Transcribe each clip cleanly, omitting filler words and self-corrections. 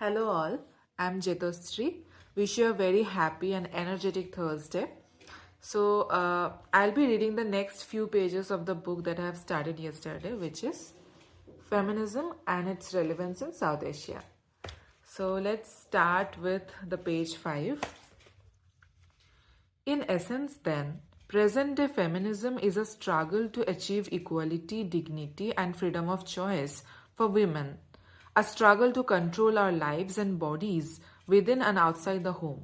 Hello all, I'm Jetoshree. Wish you a very happy and energetic Thursday. I'll be reading the next few pages of the book that I have started yesterday, which is Feminism and Its Relevance in South Asia. So let's start with the page 5. In essence, then, present-day feminism is a struggle to achieve equality, dignity, and freedom of choice for women, a struggle to control our lives and bodies within and outside the home.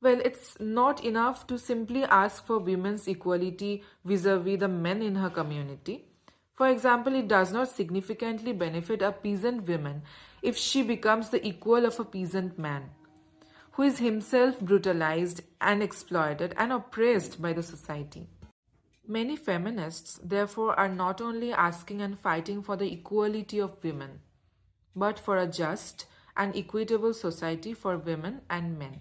Well, it's not enough to simply ask for women's equality vis-a-vis the men in her community. For example, it does not significantly benefit a peasant woman if she becomes the equal of a peasant man, who is himself brutalized and exploited and oppressed by the society. Many feminists, therefore, are not only asking and fighting for the equality of women, but for a just and equitable society for women and men.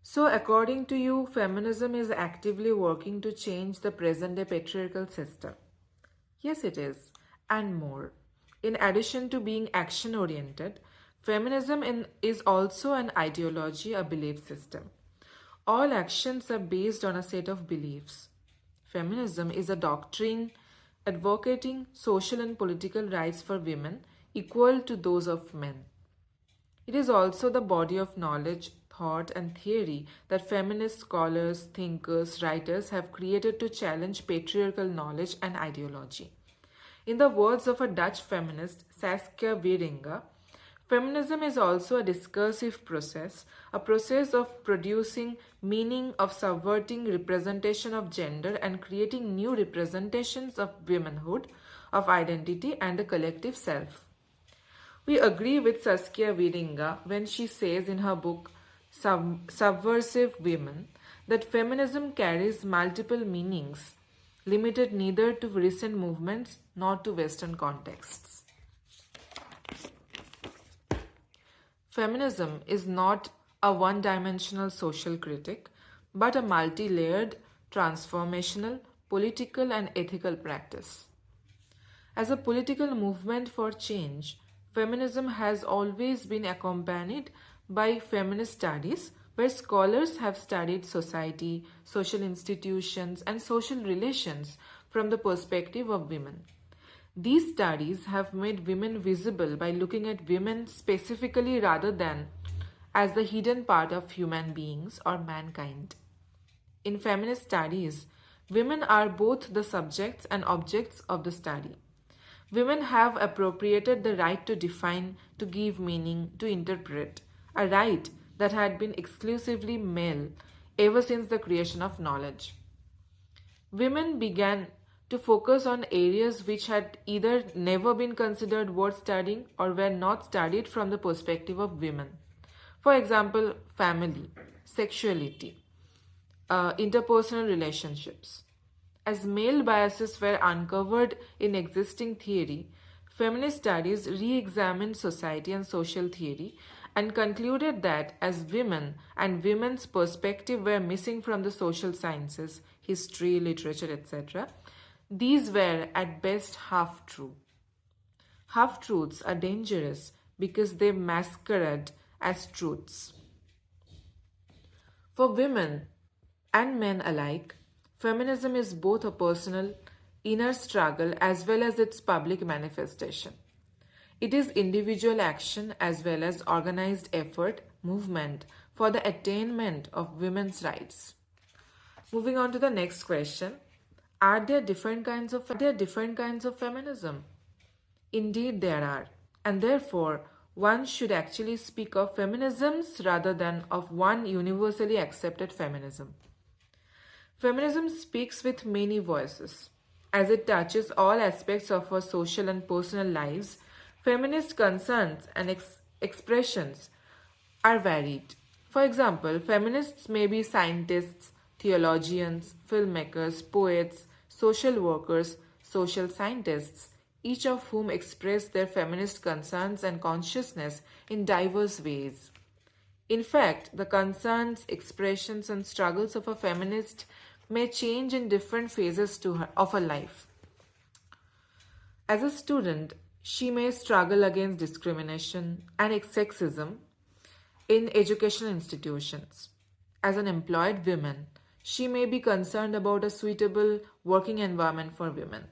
So, according to you, feminism is actively working to change the present-day patriarchal system. Yes, it is, and more. In addition to being action-oriented, feminism is also an ideology, a belief system. All actions are based on a set of beliefs. Feminism is a doctrine advocating social and political rights for women equal to those of men. It is also the body of knowledge, thought, and theory that feminist scholars, thinkers, writers have created to challenge patriarchal knowledge and ideology. In the words of a Dutch feminist, Saskia Wieringa, feminism is also a discursive process, a process of producing meaning, of subverting representation of gender and creating new representations of womanhood, of identity, and the collective self. We agree with Saskia Wieringa when she says in her book Subversive Women that feminism carries multiple meanings, limited neither to recent movements nor to Western contexts. Feminism is not a one-dimensional social critic, but a multi-layered, transformational, political and ethical practice. As a political movement for change, feminism has always been accompanied by feminist studies where scholars have studied society, social institutions, and social relations from the perspective of women. These studies have made women visible by looking at women specifically rather than as the hidden part of human beings or mankind. In feminist studies, women are both the subjects and objects of the study. Women have appropriated the right to define, to give meaning, to interpret, a right that had been exclusively male ever since the creation of knowledge. Women began to focus on areas which had either never been considered worth studying or were not studied from the perspective of women. For example, family, sexuality, interpersonal relationships. As male biases were uncovered in existing theory, feminist studies re-examined society and social theory and concluded that as women and women's perspective were missing from the social sciences, history, literature, etc., these were at best half-true. Half-truths are dangerous because they masquerade as truths. For women and men alike, feminism is both a personal, inner struggle as well as its public manifestation. It is individual action as well as organized effort, movement for the attainment of women's rights. Moving on to the next question. Are there different kinds of feminism? Indeed there are, and therefore one should actually speak of feminisms rather than of one universally accepted feminism. Feminism speaks with many voices. As it touches all aspects of our social and personal lives, feminist concerns and expressions are varied. For example, feminists may be scientists, theologians, filmmakers, poets, social workers, social scientists, each of whom express their feminist concerns and consciousness in diverse ways. In fact, the concerns, expressions, and struggles of a feminist may change in different phases of her life. As a student, She may struggle against discrimination and sexism in educational institutions. As an employed woman, she may be concerned about a suitable working environment for women.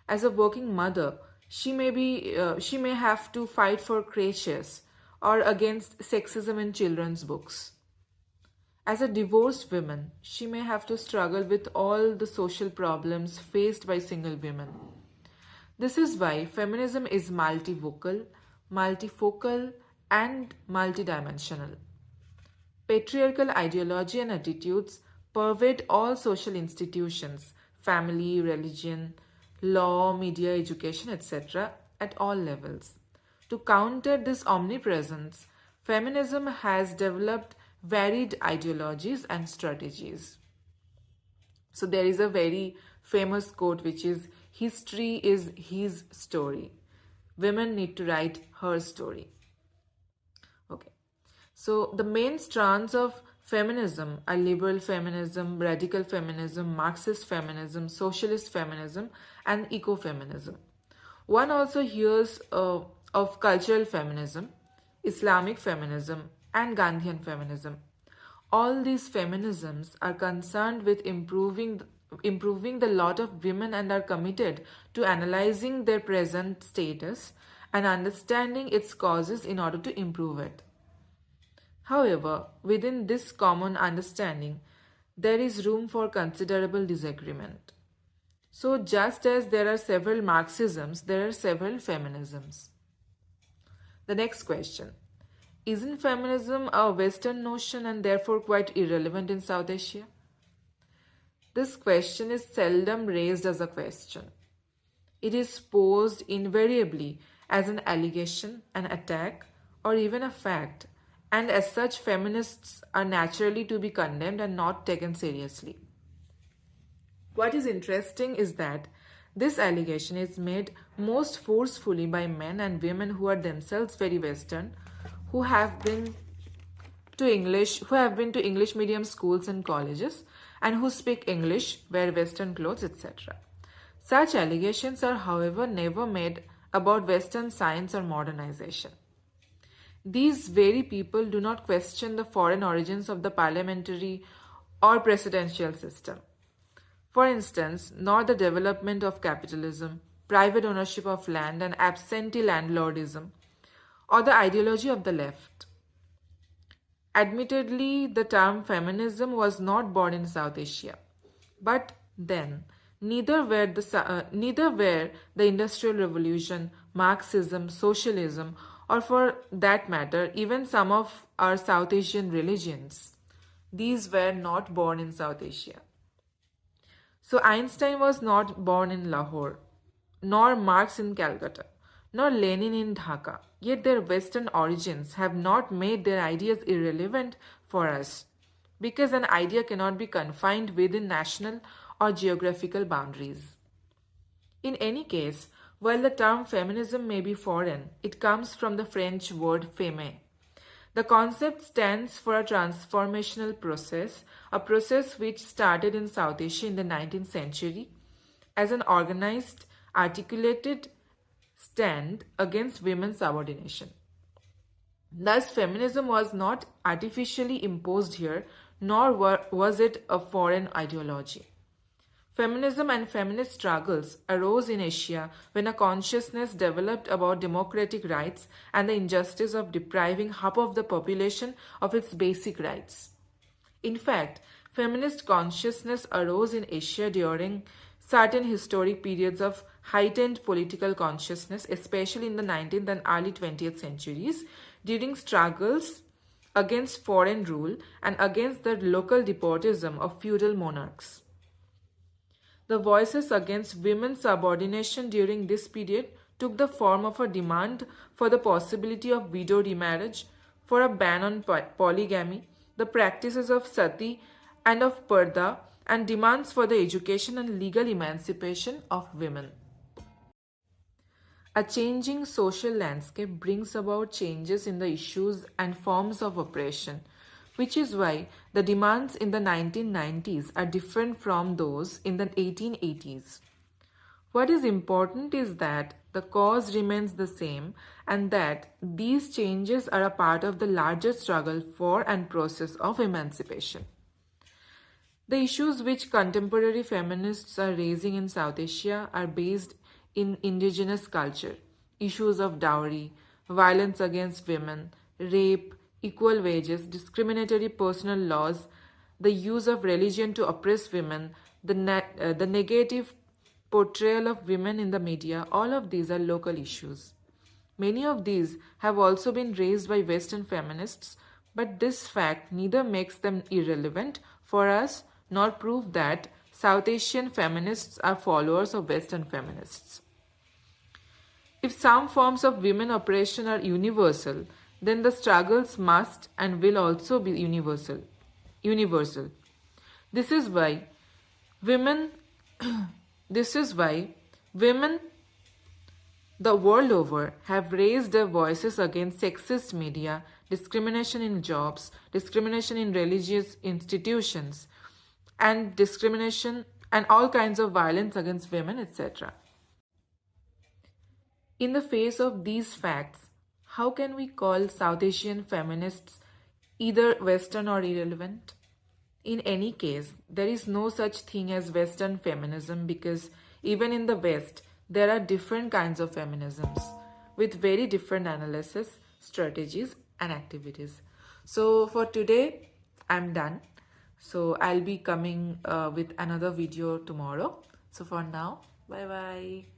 As a working mother, she may have to fight for creches or against sexism in children's books. As a divorced woman, she may have to struggle with all the social problems faced by single women. This is why feminism is multivocal, multifocal, and multidimensional. Patriarchal ideology and attitudes pervade all social institutions, family, religion, law, media, education, etc., at all levels. To counter this omnipresence, feminism has developed varied ideologies and strategies. So there is a very famous quote which is, history is his story. Women need to write her story. Okay. So the main strands of feminism are liberal feminism, radical feminism, Marxist feminism, socialist feminism, and ecofeminism. One also hears of cultural feminism, Islamic feminism, and Gandhian feminism. All these feminisms are concerned with improving the lot of women and are committed to analyzing their present status and understanding its causes in order to improve it. However, within this common understanding, there is room for considerable disagreement. So, just as there are several Marxisms, there are several feminisms. The next question. Isn't feminism a Western notion and therefore quite irrelevant in South Asia? This question is seldom raised as a question. It is posed invariably as an allegation, an attack, or even a fact, and as such, feminists are naturally to be condemned and not taken seriously. What is interesting is that this allegation is made most forcefully by men and women who are themselves very Western, who have been to English medium schools and colleges, and who speak English, wear Western clothes, etc. Such allegations are, however, never made about Western science or modernization. These very people do not question the foreign origins of the parliamentary or presidential system. For instance, nor the development of capitalism, private ownership of land, and absentee landlordism, or the ideology of the left. Admittedly, the term feminism was not born in South Asia, but then neither were the Industrial Revolution, Marxism, Socialism, or for that matter, even some of our South Asian religions. These were not born in South Asia. So Einstein was not born in Lahore, nor Marx in Calcutta, nor Lenin in Dhaka. Yet their Western origins have not made their ideas irrelevant for us, because an idea cannot be confined within national or geographical boundaries. In any case, while the term feminism may be foreign, it comes from the French word femme. The concept stands for a transformational process, a process which started in South Asia in the 19th century as an organized, articulated stand against women's subordination. Thus, feminism was not artificially imposed here, nor was it a foreign ideology. Feminism and feminist struggles arose in Asia when a consciousness developed about democratic rights and the injustice of depriving half of the population of its basic rights. In fact, feminist consciousness arose in Asia during certain historic periods of heightened political consciousness, especially in the 19th and early 20th centuries, during struggles against foreign rule and against the local despotism of feudal monarchs. The voices against women's subordination during this period took the form of a demand for the possibility of widow remarriage, for a ban on polygamy, the practices of sati and of parda, and demands for the education and legal emancipation of women. A changing social landscape brings about changes in the issues and forms of oppression, which is why the demands in the 1990s are different from those in the 1880s. What is important is that the cause remains the same and that these changes are a part of the larger struggle for and process of emancipation. The issues which contemporary feminists are raising in South Asia are based in indigenous culture. Issues of dowry, violence against women, rape, equal wages, discriminatory personal laws, the use of religion to oppress women, the negative portrayal of women in the media, all of these are local issues. Many of these have also been raised by Western feminists, but this fact neither makes them irrelevant for us nor prove that South Asian feminists are followers of Western feminists. If some forms of women oppression are universal, then the struggles must and will also be universal. This is why women this is why women the world over have raised their voices against sexist media, discrimination in jobs, discrimination in religious institutions, and discrimination and all kinds of violence against women, etc. In the face of these facts, how can we call South Asian feminists either Western or irrelevant? In any case, there is no such thing as Western feminism because even in the West, there are different kinds of feminisms with very different analysis, strategies, and activities. So for today, I'm done. So I'll be coming with another video tomorrow. So for now, bye bye.